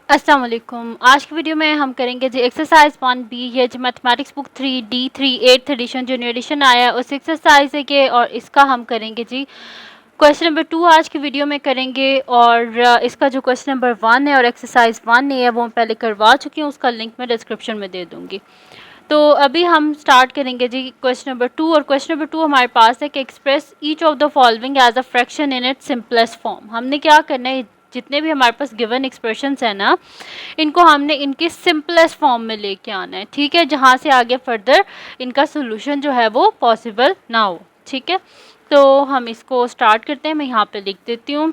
अस्सलाम वालेकुम। आज की वीडियो में हम करेंगे जी एक्सरसाइज 1B। ये जो mathematics book 3D3 8th edition जो न्यू एडिशन आया है उस एक्सरसाइज है के, और इसका हम करेंगे जी क्वेश्चन नंबर 2 आज की वीडियो में करेंगे। और इसका जो क्वेश्चन नंबर 1 है और एक्सरसाइज 1 है वो मैं पहले करवा चुकी हूँ, उसका लिंक मैं डिस्क्रिप्शन में दे दूँगी। तो अभी हम स्टार्ट करेंगे जी क्वेश्चन नंबर 2। और क्वेश्चन नंबर 2 हमारे पास है कि express each of the following as a fraction in its simplest form. हमने क्या करना है, जितने भी हमारे पास गिवन एक्सप्रेशंस है ना, इनको हमने इनके सिंपलेस्ट फॉर्म में लेके आना है, ठीक है, जहाँ से आगे फर्दर इनका सोल्यूशन जो है वो पॉसिबल ना हो, ठीक है। तो हम इसको स्टार्ट करते हैं। मैं यहाँ पे लिख देती हूँ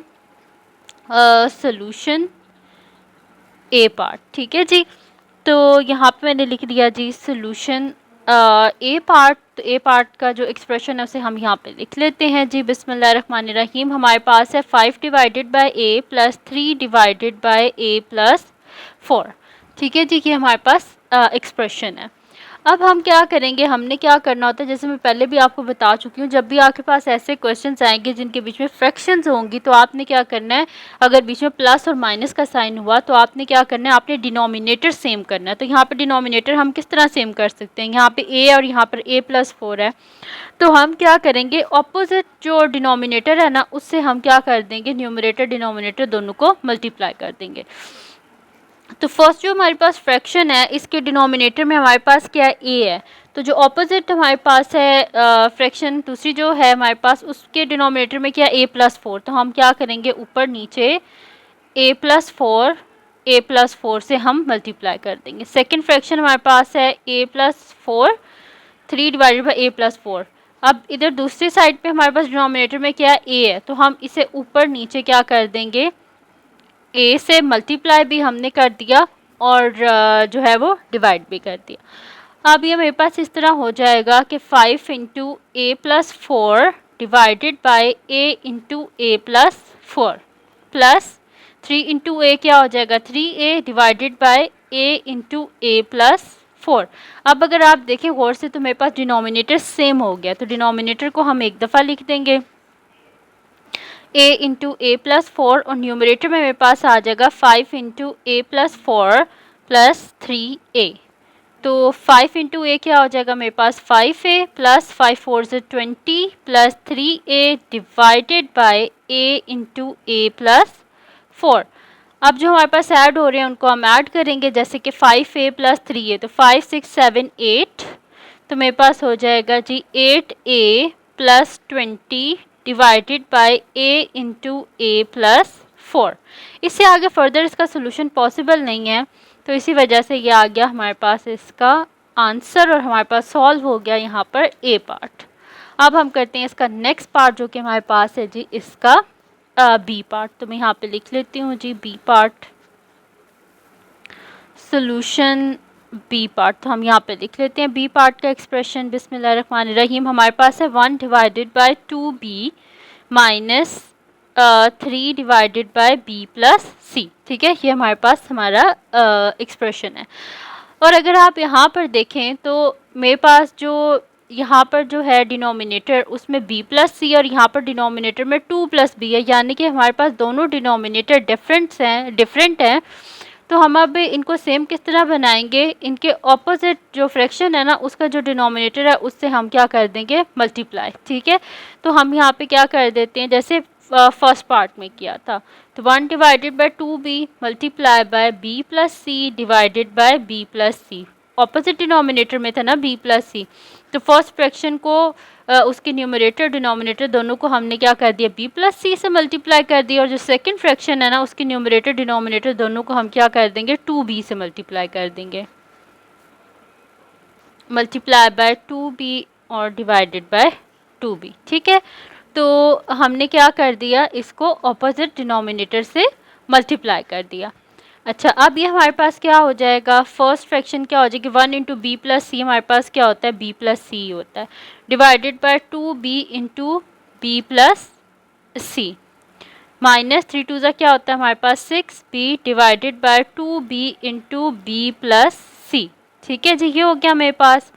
सोल्यूशन ए पार्ट, ठीक है जी। तो यहाँ पे मैंने लिख दिया जी सोल्यूशन ए पार्ट। तो ए पार्ट का जो एक्सप्रेशन है उसे हम यहाँ पे लिख लेते हैं जी। बिस्मिल्लाहिर्रहमानिर्रहीम। हमारे पास है 5 डिवाइडेड बाय ए प्लस 3 डिवाइडेड बाय ए प्लस 4, ठीक है जी। ये हमारे पास एक्सप्रेशन है। अब हम क्या करेंगे, हमने क्या करना होता है, जैसे मैं पहले भी आपको बता चुकी हूँ, जब भी आपके पास ऐसे क्वेश्चंस आएंगे जिनके बीच में फ्रैक्शंस होंगी तो आपने क्या करना है, अगर बीच में प्लस और माइनस का साइन हुआ तो आपने क्या करना है, आपने डिनोमिनेटर सेम करना है। तो यहाँ पे डिनोमिनेटर हम किस तरह सेम कर सकते हैं, यहाँ पे ए और यहाँ पर ए प्लस 4 है, तो हम क्या करेंगे, ऑपोजिट जो डिनोमिनेटर है ना उससे हम क्या कर देंगे, न्यूमरेटर डिनोमिनेटर दोनों को मल्टीप्लाई कर देंगे। तो फर्स्ट जो हमारे पास फ्रैक्शन है इसके डिनोमिनेटर में हमारे पास क्या है, ए है। तो जो ऑपोजिट हमारे पास है फ्रैक्शन दूसरी जो है हमारे पास, उसके डिनोमिनेटर में क्या ए प्लस 4। तो हम क्या करेंगे, ऊपर नीचे ए प्लस 4 से हम मल्टीप्लाई कर देंगे। सेकेंड फ्रैक्शन हमारे पास है A plus 4 3 divided by A plus 4। अब इधर दूसरी साइड पे हमारे पास डिनोमिनेटर में क्या है, ए है, तो हम इसे ऊपर नीचे क्या कर देंगे, ए से मल्टीप्लाई भी हमने कर दिया और जो है वो डिवाइड भी कर दिया। अब ये मेरे पास इस तरह हो जाएगा कि 5 into A plus 4 divided by A into A plus 4 plus 3 into A क्या हो जाएगा, 3a divided by A into A plus 4। अब अगर आप देखें गौर से तो मेरे पास डिनोमिनेटर सेम हो गया, तो डिनोमिनेटर को हम एक दफ़ा लिख देंगे a इंटू ए प्लस 4 और न्यूमरेटर में मेरे पास आ जाएगा 5 into A plus 4 plus 3a। तो 5 इंटू ए क्या हो जाएगा मेरे पास, 5a प्लस 5 4 से 20 plus 3a divided by a into A plus 4। अब जो हमारे पास ऐड हो रहे हैं उनको हम ऐड करेंगे, जैसे कि 5a प्लस 3a, तो 5 6 7 8, तो मेरे पास हो जाएगा जी 8a plus 20 divided by a into A plus 4। इससे आगे फर्दर इसका सोल्यूशन पॉसिबल नहीं है, तो इसी वजह से ये आ गया हमारे पास इसका आंसर और हमारे पास सॉल्व हो गया यहाँ पर ए पार्ट। अब हम करते हैं इसका नेक्स्ट पार्ट जो कि हमारे पास है जी इसका बी पार्ट। तो मैं यहाँ पे लिख लेती हूँ जी B part, solution B part. तो हम यहाँ पे लिख लेते हैं बी पार्ट का एक्सप्रेशन। बिस्मिल्लाहिर्रहमानिर्रहीम। हमारे पास है 1 divided by 2b minus 3 divided by b plus C, ठीक है, ये हमारे पास हमारा एक्सप्रेशन है। और अगर आप यहाँ पर देखें तो मेरे पास जो यहाँ पर जो है डिनोमिनेटर उसमें b प्लस सी और यहाँ पर डिनोमिनेटर में 2 प्लस बी है, यानी कि हमारे पास दोनों डिनोमिनेटर डिफरेंट हैं। तो हम अब इनको सेम किस तरह बनाएंगे, इनके ऑपोजिट जो फ्रैक्शन है ना उसका जो डिनोमिनेटर है उससे हम क्या कर देंगे, मल्टीप्लाई, ठीक है। तो हम यहाँ पे क्या कर देते हैं, जैसे फर्स्ट पार्ट में किया था, तो 1 divided by 2b multiply by b plus C divided by b plus C. Opposite denominator में था ना b प्लस सी, तो फर्स्ट फ्रैक्शन को उसके न्यूमरेटर डिनोमिनेटर दोनों को हमने क्या कर दिया, b प्लस सी से मल्टीप्लाई कर दिया, और जो सेकंड फ्रैक्शन है ना उसके न्यूमरेटर डिनोमिनेटर दोनों को हम क्या कर देंगे, 2b से मल्टीप्लाई कर देंगे, मल्टीप्लाई बाय 2b और डिवाइडेड बाय 2b, ठीक है। तो हमने क्या कर दिया, इसको ऑपोजिट डिनोमिनेटर से मल्टीप्लाई कर दिया। अच्छा, अब ये हमारे पास क्या हो जाएगा, फर्स्ट फ्रैक्शन क्या हो जाएगी, 1 इंटू बी प्लस सी हमारे पास क्या होता है, बी प्लस सी होता है, divided by 2b into B plus C minus 3 2 क्या होता है हमारे पास 6b divided by 2b into B plus C, ठीक है जी। ये हो गया मेरे पास।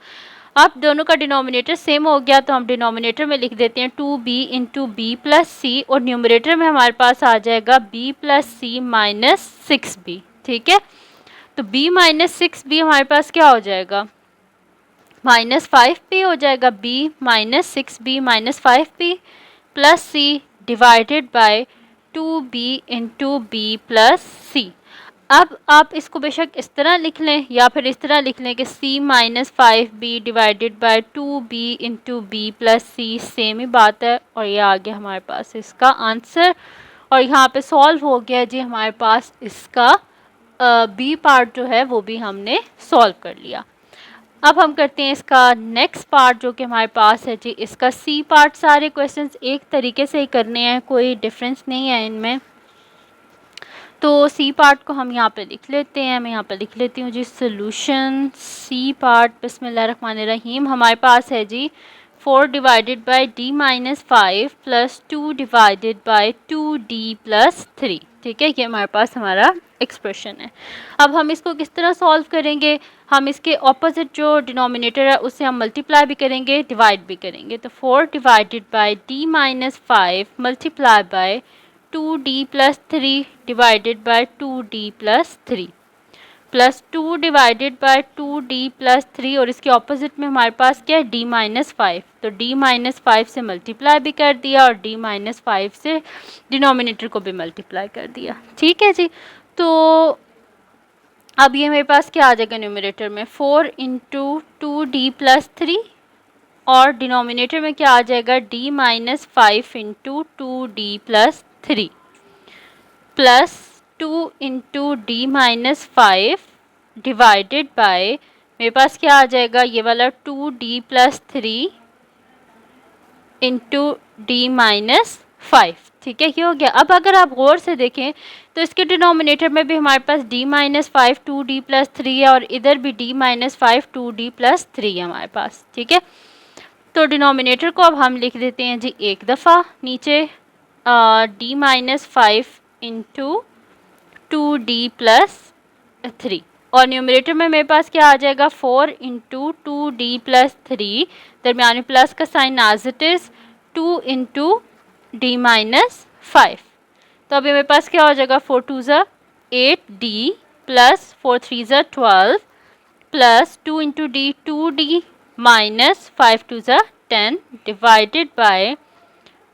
अब दोनों का डिनोमिनेटर सेम हो गया, तो हम डिनोमिनेटर में लिख देते हैं 2b इंटू बी प्लस सी और न्यूमरेटर में हमारे पास आ जाएगा b plus C minus 6b, ठीक है। तो b माइनस 6b हमारे पास क्या हो जाएगा, -5b हो जाएगा। b minus 6b minus 5b plus c divided by 2b into B plus C. अब आप इसको बेशक इस तरह लिख लें या फिर इस तरह लिख लें कि c minus 5b divided by 2b into B plus C, same ही बात है। और ये आ गया हमारे पास इसका आंसर। और यहाँ पे सॉल्व हो गया जी हमारे पास इसका बी पार्ट जो है वो भी हमने सॉल्व कर लिया। अब हम करते हैं इसका नेक्स्ट पार्ट जो कि हमारे पास है जी इसका सी पार्ट। सारे क्वेश्चंस एक तरीके से ही करने हैं, कोई डिफरेंस नहीं है इनमें। तो सी पार्ट को हम यहाँ पे लिख लेते हैं। मैं यहाँ पे लिख लेती हूँ जी सोल्यूशन सी पार्ट। बिस्मिल्लाहिर्रहमानिर्रहीम। हमारे पास है जी 4 divided by D minus 5 plus 2 divided by 2d plus 3। ठीक है, ये हमारे पास हमारा एक्सप्रेशन है। अब हम इसको किस तरह सॉल्व करेंगे, हम इसके ऑपोजिट जो डिनोमिनेटर है उससे हम मल्टीप्लाई भी करेंगे, डिवाइड भी करेंगे। तो 4 divided by D minus 5 multiply by 2d plus 3 divided bye 2d plus 3 plus 2 divided bye 2d plus 3, और इसके ऑपोजिट में हमारे पास क्या है d माइनस 5। तो d माइनस 5 से मल्टीप्लाई भी कर दिया और d माइनस 5 से डिनोमिनेटर को भी मल्टीप्लाई कर दिया। ठीक है जी। तो अब ये मेरे पास क्या आ जाएगा न्यूमरेटर में 4 इंटू 2d प्लस 3 और डिनोमिनेटर में क्या आ जाएगा d minus 5 into 2d plus 3 plus 2 into D minus 5 divided bye मेरे पास क्या आ जाएगा ये वाला 2d plus 3 into D minus 5। ठीक है, ये हो गया। अब अगर आप गौर से देखें तो इसके डिनोमिनेटर में भी हमारे पास d माइनस 5 2d प्लस 3 है और इधर भी d माइनस 5 2d प्लस 3 है हमारे पास। ठीक है, तो डिनोमिनेटर को अब हम लिख देते हैं जी एक दफ़ा नीचे d minus 5 into 2d plus 3 और न्यूमरेटर में मेरे पास क्या आ जाएगा 4 इंटू 2d प्लस 3, दरमियान प्लस का sign as it is 2 into D minus 5। तो अभी मेरे पास क्या हो जाएगा 4 2 ज़ा 8d प्लस 4 3 ज़ा 12 plus 2 into D 2d minus 5 2 ज़ा 10 divided by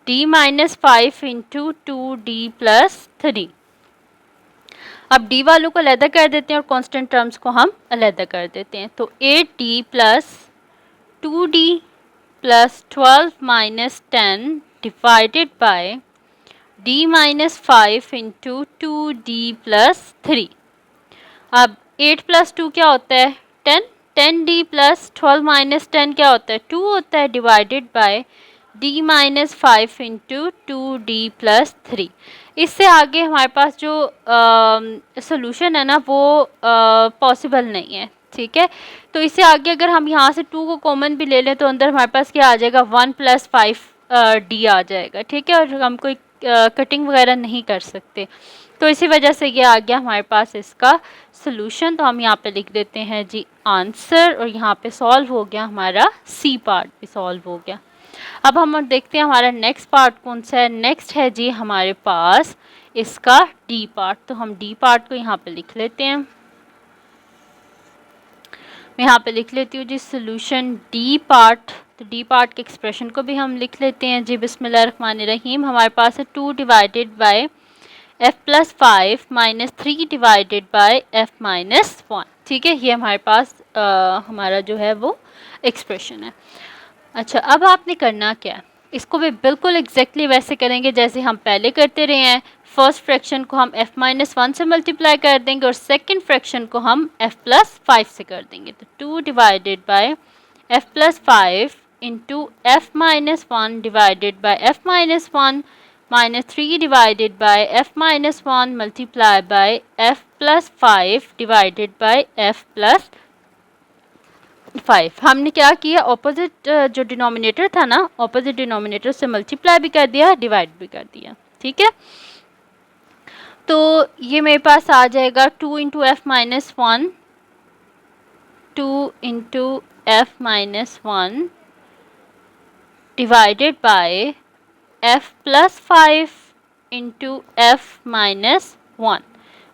d minus 5 into 2d plus 3। अब d वालों को अलहदा कर देते हैं और कांस्टेंट टर्म्स को हम अलहदा कर देते हैं। तो 8d plus 2d plus 12 minus 10 divided by d minus 5 into 2d plus 3। अब 8 प्लस 2 क्या होता है 10, 10d प्लस 12 माइनस 10 क्या होता है 2 होता है, divided bye d minus 5 into 2d plus 3। इससे आगे हमारे पास जो सोल्यूशन है ना वो पॉसिबल नहीं है। ठीक है, तो इससे आगे अगर हम यहाँ से 2 को कॉमन भी ले लें तो अंदर हमारे पास क्या आ जाएगा 1 प्लस 5 d आ जाएगा। ठीक है, और हम कोई कटिंग वगैरह नहीं कर सकते, तो इसी वजह से ये आ गया हमारे पास इसका सोल्यूशन। तो हम यहाँ पे लिख देते हैं जी आंसर, और यहाँ पे सॉल्व हो गया हमारा सी पार्ट भी सॉल्व हो गया। अब हम देखते हैं हमारा नेक्स्ट पार्ट कौन सा है। नेक्स्ट है जी हमारे पास इसका डी पार्ट। तो हम डी पार्ट को यहाँ पे लिख लेते हैं। मैं यहाँ पे लिख लेती हूँ जी सोल्यूशन डी पार्ट। तो डी पार्ट के एक्सप्रेशन को भी हम लिख लेते हैं जी बिस्मिल्लाहिर्रहमानिर्रहीम। हमारे पास है 2 divided bye f plus 5 minus 3 divided bye f minus 1। ठीक है, ये हमारे पास हमारा जो है वो एक्सप्रेशन है। अच्छा, अब आपने करना क्या है, इसको भी बिल्कुल एग्जैक्टली वैसे करेंगे जैसे हम पहले करते रहे हैं। फर्स्ट फ्रैक्शन को हम f माइनस 1 से मल्टीप्लाई कर देंगे और सेकंड फ्रैक्शन को हम f प्लस 5 से कर देंगे। तो 2 divided bye f plus 5 into f minus 1 divided bye f minus 1 minus 3 divided bye f minus 1 multiply by f plus 5 divided bye f plus 5। हमने क्या किया ऑपोजिट जो डिनोमिनेटर था ना ऑपोजिट डिनोमिनेटर से मल्टीप्लाई भी कर दिया डिवाइड भी कर दिया। ठीक है, तो ये मेरे पास आ जाएगा 2 into F minus 1 2 into F minus 1 divided bye F plus 5 into F minus 1।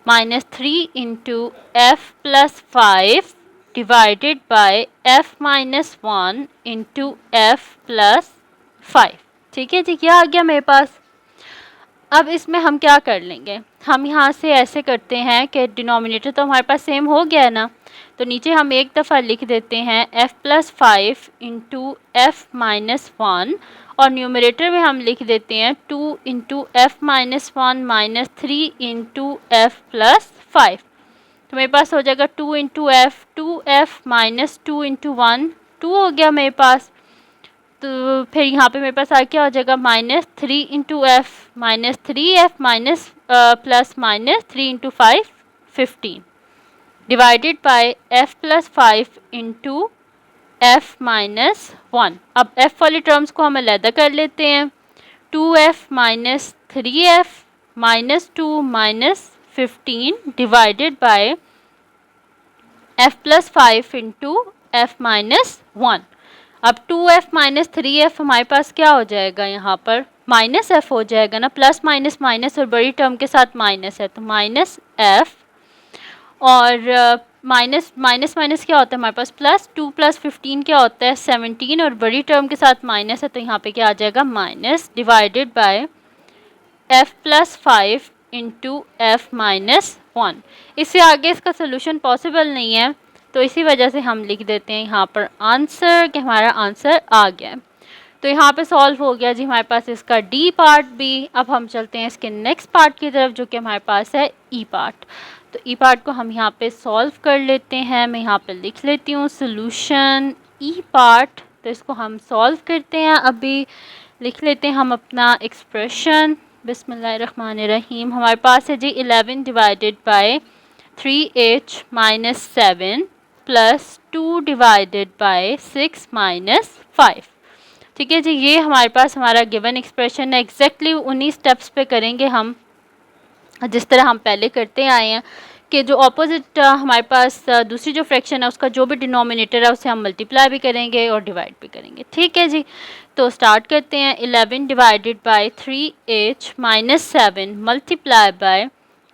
-3 into F plus 5 divided bye F minus 1 into F plus 5। ठीक है जी, क्या आ गया मेरे पास। अब इसमें हम क्या कर लेंगे, हम यहाँ से ऐसे करते हैं कि डिनोमिनेटर तो हमारे पास सेम हो गया है ना, तो नीचे हम एक दफ़ा लिख देते हैं f plus 5 into F minus 1, और न्यूमरेटर में हम लिख देते हैं 2 into F minus 1 minus 3 into F plus 5। तो मेरे पास हो जाएगा 2 into F, 2f minus 2 into 1, 2 हो गया मेरे पास। तो फिर यहाँ पे मेरे पास आ क्या हो जाएगा, -3 into F minus 3f minus plus minus 3 into 5 15 divided by f plus 5 into F minus 1। अब f वाली टर्म्स को हम अलहदा कर लेते हैं, 2f minus 3f minus 2 minus 15 divided by f plus 5 into F minus 1। अब 2f माइनस 3f हमारे पास क्या हो जाएगा, यहाँ पर माइनस f हो जाएगा ना, प्लस माइनस माइनस और बड़ी टर्म के साथ माइनस है तो माइनस f, और माइनस माइनस माइनस क्या होता है हमारे पास प्लस, 2 प्लस 15 क्या होता है 17, और बड़ी टर्म के साथ माइनस है तो यहाँ पे क्या आ जाएगा minus, divided by f plus 5 into F minus 1। इससे आगे इसका सोल्यूशन पॉसिबल नहीं है, तो इसी वजह से हम लिख देते हैं यहाँ पर आंसर कि हमारा आंसर आ गया। तो यहाँ पे सॉल्व हो गया जी हमारे पास इसका डी पार्ट भी। अब हम चलते हैं इसके नेक्स्ट पार्ट की तरफ जो कि हमारे पास है ई पार्ट। तो ई पार्ट को हम यहाँ पे सॉल्व कर लेते हैं। मैं यहाँ पे लिख लेती हूँ सोल्यूशन ई पार्ट, तो इसको हम सॉल्व करते हैं। अभी लिख लेते हैं हम अपना एक्सप्रेशन। बिस्मिल्लाहिर्रहमानिर्रहीम। हमारे पास है जी 11 divided by 3h minus 7 plus 2 divided bye 6 minus 5। ठीक है जी, ये हमारे पास हमारा गिवन एक्सप्रेशन है। एग्जैक्टली उन्हीं स्टेप्स पे करेंगे हम जिस तरह हम पहले करते आए हैं कि जो ऑपोजिट हमारे पास दूसरी जो फ्रैक्शन है उसका जो भी डिनोमिनेटर है उसे हम मल्टीप्लाई भी करेंगे और डिवाइड भी करेंगे। ठीक है जी, तो स्टार्ट करते हैं। 11 divided by 3h minus 7 multiply by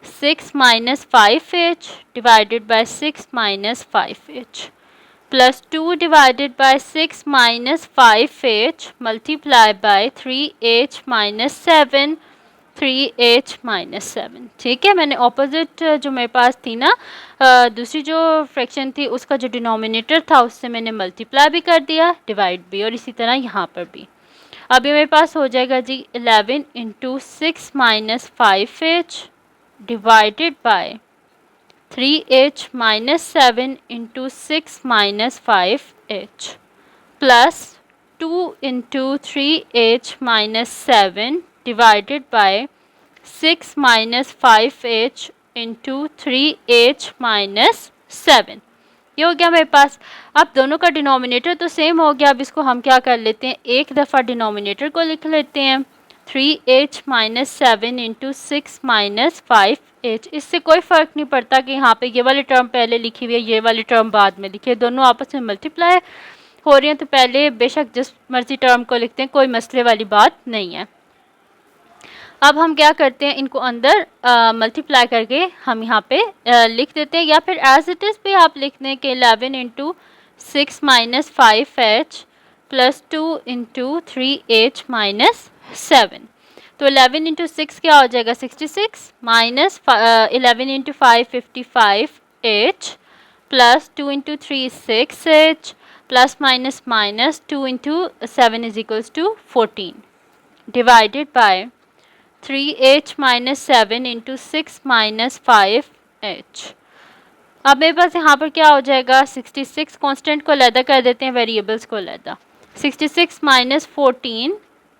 6 minus 5h divided by 6 minus 5h plus 2 divided bye 6 minus 5h multiply by 3h minus 7 3h minus 7। ठीक है, मैंने ऑपोजिट जो मेरे पास थी ना दूसरी जो फ्रैक्शन थी उसका जो डिनोमिनेटर था उससे मैंने मल्टीप्लाई भी कर दिया, डिवाइड भी, और इसी तरह यहाँ पर भी। अब ये मेरे पास हो जाएगा जी 11 into 6 minus 5h divided by 3h minus 7 into 6 minus 5h plus 2 into 3h minus 7 divided by 6 minus 5h into 3h minus 7। ये हो गया मेरे पास। अब दोनों का डिनोमिनेटर तो सेम हो गया। अब इसको हम क्या कर लेते हैं, एक दफ़ा डिनोमिनेटर को लिख लेते हैं 3h minus 7 into 6 minus 5h। इससे कोई फ़र्क नहीं पड़ता कि यहाँ पे ये वाली टर्म पहले लिखी हुई है, ये वाली टर्म बाद में लिखी है, दोनों आपस में मल्टीप्लाई हो रही हैं तो पहले बेशक जिस मर्जी टर्म को लिखते हैं, कोई मसले वाली बात नहीं है। अब हम क्या करते हैं, इनको अंदर मल्टीप्लाई करके हम यहाँ पे लिख देते हैं, या फिर एज इट इज़ भी आप लिख दें कि 11 into 6 minus 5h plus 2 into 3h minus 7। तो 11 इंटू 6 क्या हो जाएगा 66 minus 11 into 5 55h plus 2 into 3 6h plus minus minus 2 into 7 is equals to 14 divided by 3h minus 7 into 6 minus 5h। अब मेरे पास यहाँ पर क्या हो जाएगा 66, कांस्टेंट को अलहदा कर देते हैं, वेरिएबल्स को अलहदा, 66 माइनस 14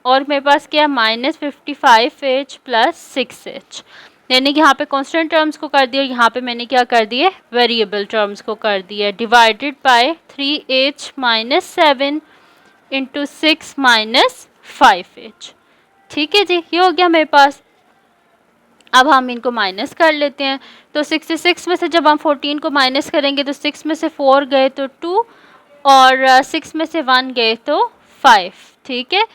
और मेरे पास क्या माइनस 55h प्लस 6h, यानी कि यहाँ पे कांस्टेंट टर्म्स को कर दिया, यहाँ पे मैंने क्या कर दिए वेरिएबल टर्म्स को कर दिया, divided by 3h minus 7 into 6 minus 5h। ठीक है जी, ये हो गया मेरे पास। अब हम इनको माइनस कर लेते हैं। तो 66 में से जब हम 14 को माइनस करेंगे तो 6 में से 4 गए तो 2 और 6 में से 1 गए तो 5। ठीक है,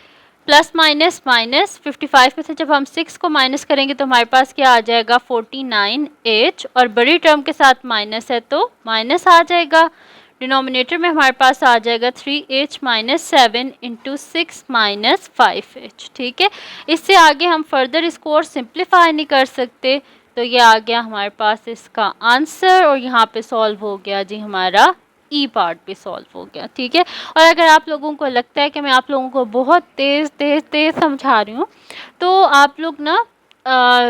प्लस माइनस माइनस 55 में से जब हम 6 को माइनस करेंगे तो हमारे पास क्या आ जाएगा 49h, और बड़ी टर्म के साथ माइनस है तो माइनस आ जाएगा। डिनोमिनेटर में हमारे पास आ जाएगा 3h minus 7 into 6 minus 5h। ठीक है, इससे आगे हम फर्दर इसको और सिंप्लीफाई नहीं कर सकते, तो ये आ गया हमारे पास इसका आंसर, और यहाँ पे सॉल्व हो गया जी हमारा ई पार्ट भी सॉल्व हो गया। ठीक है, और अगर आप लोगों को लगता है कि मैं आप लोगों को बहुत तेज़ समझा रही हूँ, तो आप लोग ना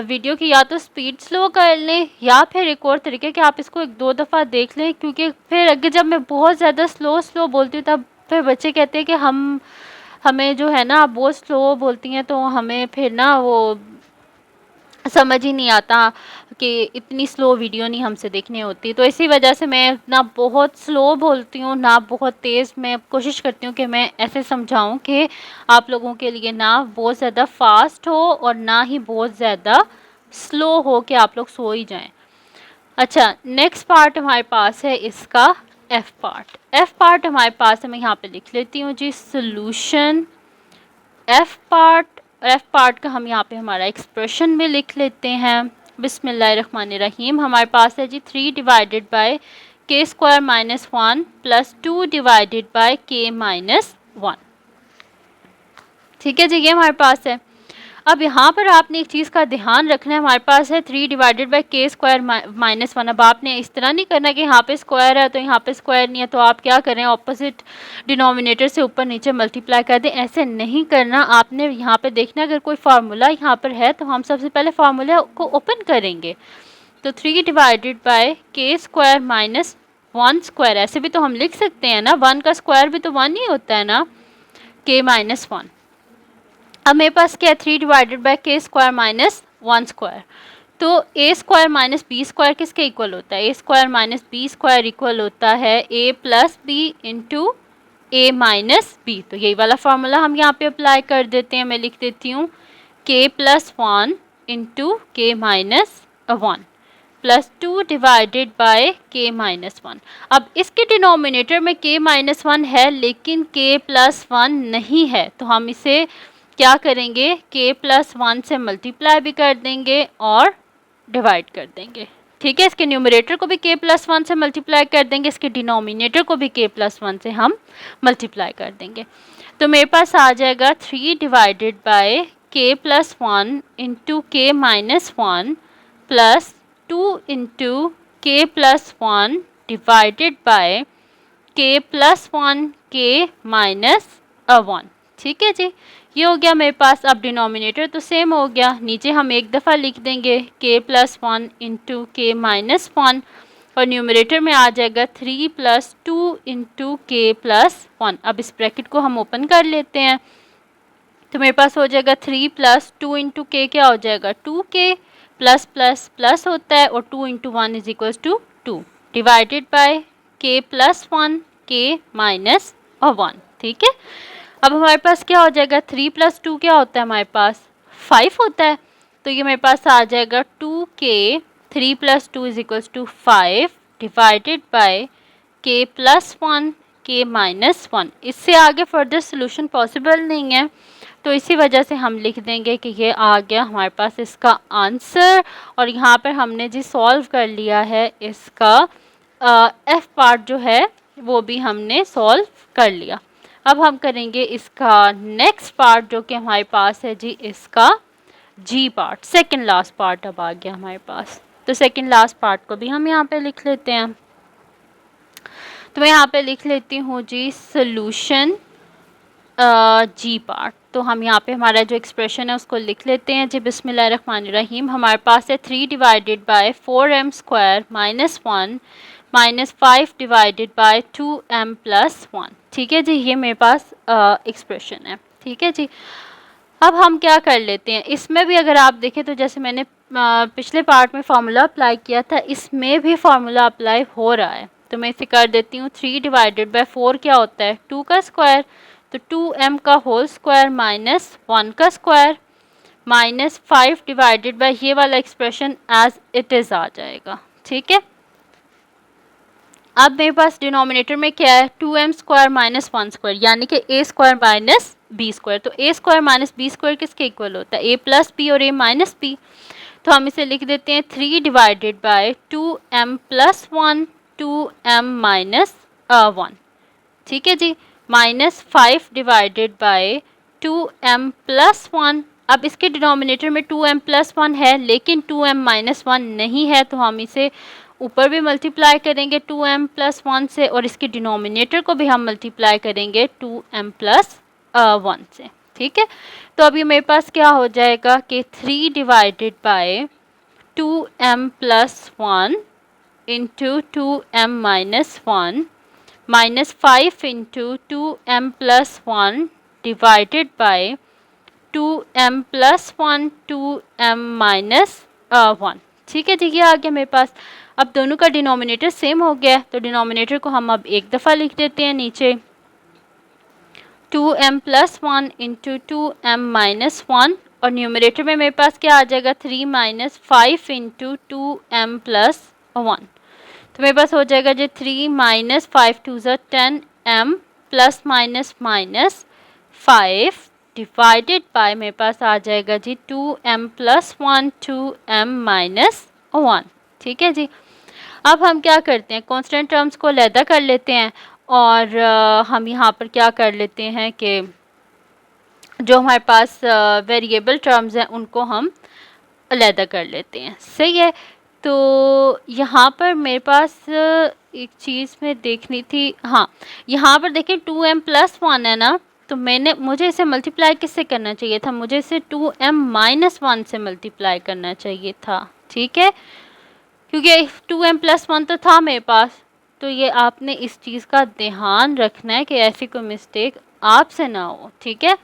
वीडियो की या तो स्पीड स्लो कर लें, या फिर एक और तरीके कि आप इसको 1-2 दफ़ा देख लें, क्योंकि फिर अगर जब मैं बहुत ज़्यादा स्लो बोलती हूँ तब फिर बच्चे कहते हैं कि हमें जो है ना आप बहुत स्लो बोलती हैं, तो हमें फिर ना वो समझ ही नहीं आता कि इतनी स्लो वीडियो नहीं हमसे देखनी होती। तो इसी वजह से मैं ना बहुत स्लो बोलती हूँ ना बहुत तेज़। मैं कोशिश करती हूँ कि मैं ऐसे समझाऊँ कि आप लोगों के लिए ना बहुत ज़्यादा फास्ट हो और ना ही बहुत ज़्यादा स्लो हो कि आप लोग सो ही जाएं। अच्छा, नेक्स्ट पार्ट हमारे पास है इसका एफ पार्ट। एफ पार्ट हमारे पास है, मैं यहाँ पे लिख लेती हूँ जी सोल्यूशन एफ पार्ट का हम यहाँ पे हमारा एक्सप्रेशन में लिख लेते हैं। बिस्मिल्लाहिर्रहमानिर्रहीम। हमारे पास है जी 3 divided by K square minus 1 plus 2 divided by के माइनस 1। ठीक है जी, ये हमारे पास है। अब यहाँ पर आपने एक चीज़ का ध्यान रखना है, हमारे पास है 3 डिवाइडेड बाई के स्क्वायर माइनस 1। अब आपने इस तरह नहीं करना कि यहाँ पे स्क्वायर है तो यहाँ पे स्क्वायर नहीं है, तो आप क्या करें ऑपोजिट डिनोमिनेटर से ऊपर नीचे मल्टीप्लाई कर दें। ऐसे नहीं करना, आपने यहाँ पे देखना अगर कोई फार्मूला यहाँ पर है तो हम सबसे पहले फार्मूला को ओपन करेंगे। तो 3 divided by K square minus 1 square, ऐसे भी तो हम लिख सकते हैं ना, 1 का स्क्वायर भी तो 1 ही होता है ना, के माइनस 1। अब मेरे पास क्या है 3 divided by K square minus 1 square. तो A square minus B square किसके इक्वल होता है, A square minus B square equal होता है A plus B into A minus B. तो यही वाला फार्मूला हम यहाँ पे अप्लाई कर देते हैं। मैं लिख देती हूँ के प्लस 1 इंटू के माइनस 1 प्लस 2 डिवाइडेड बाय के माइनस 1। अब इसके डिनोमिनेटर में के माइनस 1 है लेकिन के प्लस 1 नहीं है, तो हम इसे क्या करेंगे के प्लस 1 से मल्टीप्लाई भी कर देंगे और डिवाइड कर देंगे। ठीक है, इसके न्यूमरेटर को भी के प्लस 1 से मल्टीप्लाई कर देंगे, इसके डिनोमिनेटर को भी के प्लस 1 से हम मल्टीप्लाई कर देंगे। तो मेरे पास आ जाएगा 3 divided by K plus 1 into के माइनस 1 प्लस 2 इंटू के plus 1 divided by K plus 1 K minus 1। ठीक है जी, ये हो गया मेरे पास। अब डिनोमिनेटर तो सेम हो गया, नीचे हम एक दफ़ा लिख देंगे के प्लस 1 इंटू के माइनस 1, और न्यूमरेटर में आ जाएगा 3 प्लस 2 इंटू के प्लस 1। अब इस ब्रैकेट को हम ओपन कर लेते हैं, तो मेरे पास हो जाएगा 3 प्लस 2 इंटू के क्या हो जाएगा 2k, प्लस प्लस प्लस होता है और 2 into 1 is equals to 2 divided by K plus 1 K minus 1। ठीक है, अब हमारे पास क्या हो जाएगा 3 प्लस 2 क्या होता है हमारे पास 5 होता है, तो ये मेरे पास आ जाएगा 2k 3 plus 2 is equals to 5 divided by K plus 1 K minus 1। इससे आगे फर्दर सोल्यूशन पॉसिबल नहीं है, तो इसी वजह से हम लिख देंगे कि ये आ गया हमारे पास इसका आंसर। और यहाँ पर हमने जी सॉल्व कर लिया है इसका एफ पार्ट जो है वो भी हमने सॉल्व कर लिया। अब हम करेंगे इसका नेक्स्ट पार्ट जो कि हमारे पास है जी इसका जी पार्ट, सेकंड लास्ट पार्ट अब आ गया हमारे पास। तो सेकंड लास्ट पार्ट को भी हम यहाँ पे लिख लेते हैं। तो मैं यहाँ पे लिख लेती हूँ जी सोल्यूशन जी पार्ट। तो हम यहाँ पे हमारा जो एक्सप्रेशन है उसको लिख लेते हैं जी। बिस्मिल्लाहिर्रहमानिर्रहीम। हमारे पास है 3 divided bye 4m square minus 1 minus 5 divided by 2m plus 1। ठीक है जी, ये मेरे पास एक्सप्रेशन है। ठीक है जी, अब हम क्या कर लेते हैं, इसमें भी अगर आप देखें तो जैसे मैंने पिछले पार्ट में फार्मूला अप्लाई किया था, इसमें भी फार्मूला अप्लाई हो रहा है। तो मैं इसे कर देती हूँ 3 डिवाइडेड बाय 4 क्या होता है 2 का स्क्वायर, तो 2m का होल स्क्वायर माइनस 1 का स्क्वायर माइनस 5 डिवाइडेड बाय ये वाला एक्सप्रेशन एज इट इज़ आ जाएगा। ठीक है, अब मेरे पास डिनोमिनेटर में क्या है 2m स्क्वायर माइनस 1 स्क्वायर, यानी कि a square minus B square. तो A square minus B square किसके इक्वल होता है? ए प्लस बी और ए माइनस बी। तो हम इसे लिख देते हैं 3 divided by 2m plus 1 2m minus 1, ठीक है जी, minus 5 divided by 2m plus 1। अब इसके डिनोमिनेटर में 2m प्लस 1 है लेकिन 2m माइनस 1 नहीं है, तो हम इसे ऊपर भी मल्टीप्लाई करेंगे 2m प्लस 1 से और इसके डिनोमिनेटर को भी हम मल्टीप्लाई करेंगे 2m प्लस 1 से, ठीक है। तो अभी मेरे पास क्या हो जाएगा कि 3 divided by 2m plus 1 into 2m minus 1 minus 5 into 2m plus 1 divided by 2m plus 1 2m minus 1, ठीक है जी, ये आ गया मेरे पास। अब दोनों का डिनोमिनेटर सेम हो गया, तो डिनोमिनेटर को हम अब एक दफ़ा लिख देते हैं नीचे 2m plus 1 into 2m minus 1 और न्यूमरेटर में मेरे पास क्या आ जाएगा 3 माइनस 5 इंटू 2m प्लस 1। तो मेरे पास हो जाएगा जी 3 माइनस 5 टू ज़ा 10m plus minus minus 5 divided bye मेरे पास आ जाएगा जी 2m प्लस 1 2m माइनस 1, ठीक है जी। अब हम क्या करते हैं, कांस्टेंट टर्म्स को अलहदा कर लेते हैं और हम यहाँ पर क्या कर लेते हैं कि जो हमारे पास वेरिएबल टर्म्स हैं उनको हम अलहदा कर लेते हैं, सही है। तो यहाँ पर मेरे पास एक चीज़ में देखनी थी, हाँ यहाँ पर देखिए 2m प्लस 1 है ना, तो मुझे इसे मल्टीप्लाई किससे करना चाहिए था, मुझे इसे 2m माइनस 1 से मल्टीप्लाई करना चाहिए था, ठीक है, क्योंकि 2m प्लस 1 तो था मेरे पास। तो ये आपने इस चीज़ का ध्यान रखना है कि ऐसी कोई मिस्टेक आपसे ना हो, ठीक है।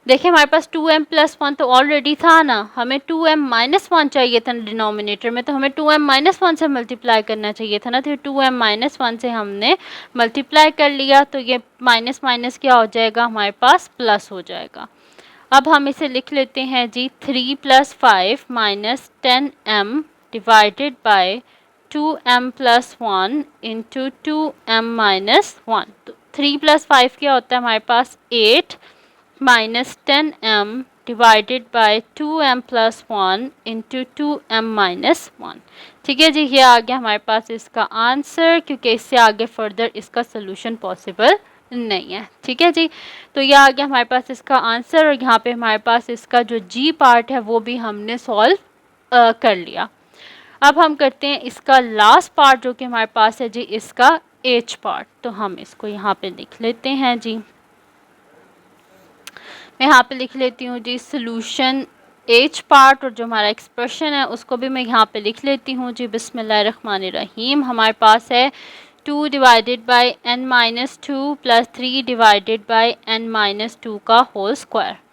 देखिए हमारे पास 2m प्लस 1 तो ऑलरेडी था ना, हमें 2m माइनस 1 चाहिए था डिनोमिनेटर में, तो हमें 2m माइनस 1 से मल्टीप्लाई करना चाहिए था ना, तो 2m माइनस 1 से हमने मल्टीप्लाई कर लिया, तो ये माइनस माइनस क्या हो जाएगा हमारे पास प्लस हो जाएगा। अब हम इसे लिख लेते हैं जी 3 plus 5 minus 10m divided by 2m plus 1 into 2m minus 1। तो 3 प्लस 5 क्या होता है हमारे पास 8 minus 10m divided by 2m plus 1 into 2m minus 1, ठीक है जी। ये आ गया हमारे पास इसका आंसर, क्योंकि इससे आगे फर्दर इसका सोल्यूशन पॉसिबल नहीं है, ठीक है जी। तो ये आ गया हमारे पास इसका आंसर और यहाँ पे हमारे पास इसका जो जी पार्ट है वो भी हमने सॉल्व कर लिया। अब हम करते हैं इसका लास्ट पार्ट जो कि हमारे पास है जी इसका एच पार्ट, तो हम इसको यहाँ पे लिख लेते हैं जी। मैं यहाँ पे लिख लेती हूँ जी सोल्यूशन एच पार्ट और जो हमारा एक्सप्रेशन है उसको भी मैं यहाँ पे लिख लेती हूँ जी। बिस्मिल्लाहिर्रहमानिर्रहीम। हमारे पास है 2 divided by n minus 2 plus 3 divided by n minus 2 का होल स्क्वायर।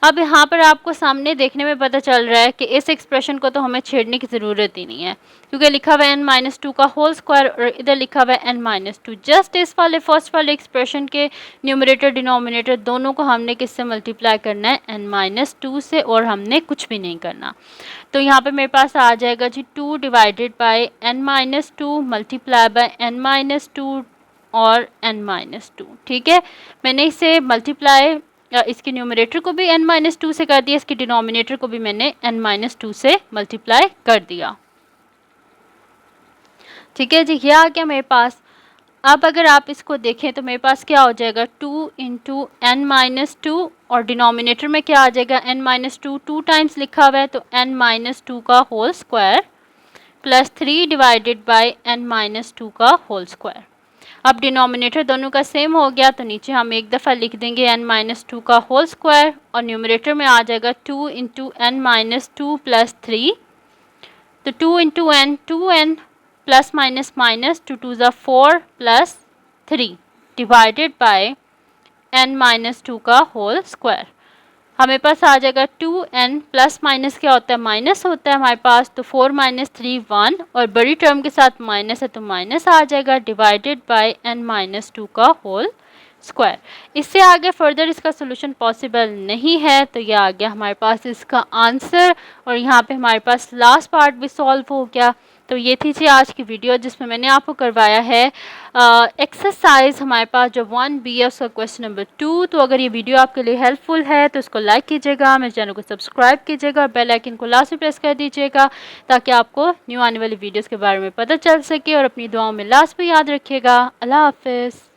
अब यहाँ पर आपको सामने देखने में पता चल रहा है कि इस एक्सप्रेशन को तो हमें छेड़ने की ज़रूरत ही नहीं है, क्योंकि लिखा हुआ है n माइनस 2 का होल स्क्वायर और इधर लिखा हुआ है n माइनस 2। जस्ट इस वाले फर्स्ट वाले एक्सप्रेशन के न्यूमरेटर डिनोमिनेटर दोनों को हमने किससे मल्टीप्लाई करना है, n माइनस 2 से, और हमने कुछ भी नहीं करना। तो यहाँ पे मेरे पास आ जाएगा जी 2 divided by n minus 2 multiply by n minus 2 और n माइनस 2, ठीक है। मैंने इसे मल्टीप्लाई इसके न्यूमरेटर को भी n माइनस 2 से कर दिया, इसके डिनोमिनेटर को भी मैंने n माइनस 2 से मल्टीप्लाई कर दिया, ठीक है जी। ये आ गया मेरे पास। अब अगर आप इसको देखें तो मेरे पास क्या हो जाएगा 2 इंटू n माइनस 2 और डिनोमिनेटर में क्या आ जाएगा n माइनस 2, 2 टाइम्स लिखा हुआ है तो n माइनस 2 का whole square plus 3 divided by n minus 2 का होल स्क्वायर। अब डिनोमिनेटर दोनों का सेम हो गया तो नीचे हम एक दफ़ा लिख देंगे n माइनस 2 का होल स्क्वायर और न्यूमरेटर में आ जाएगा 2 इंटू n माइनस 2 प्लस 3। तो 2 into n 2n plus minus minus 2 टू ज़ा 4 plus 3 divided by n minus 2 का होल स्क्वायर। हमें पास आ जाएगा 2n प्लस माइनस क्या होता है, माइनस होता है हमारे पास, तो 4 माइनस 3 1 और बड़ी टर्म के साथ माइनस है तो माइनस आ जाएगा डिवाइडेड बाय n माइनस 2 का होल स्क्वायर। इससे आगे फर्दर इसका सोल्यूशन पॉसिबल नहीं है, तो ये आ गया हमारे पास इसका आंसर और यहाँ पे हमारे पास लास्ट पार्ट भी सॉल्व हो गया। तो ये थी जी आज की वीडियो जिसमें मैंने आपको करवाया है एक्सरसाइज हमारे पास जो 1B है उसका क्वेश्चन नंबर 2। तो अगर ये वीडियो आपके लिए हेल्पफुल है तो इसको लाइक कीजिएगा, मेरे चैनल को सब्सक्राइब कीजिएगा और बेल आइकन को लास्ट में प्रेस कर दीजिएगा ताकि आपको न्यू आने वाली वीडियोज़ के बारे में पता चल सके। और अपनी दुआओं में लास्ट में याद रखिएगा। अल्लाह हाफिज़।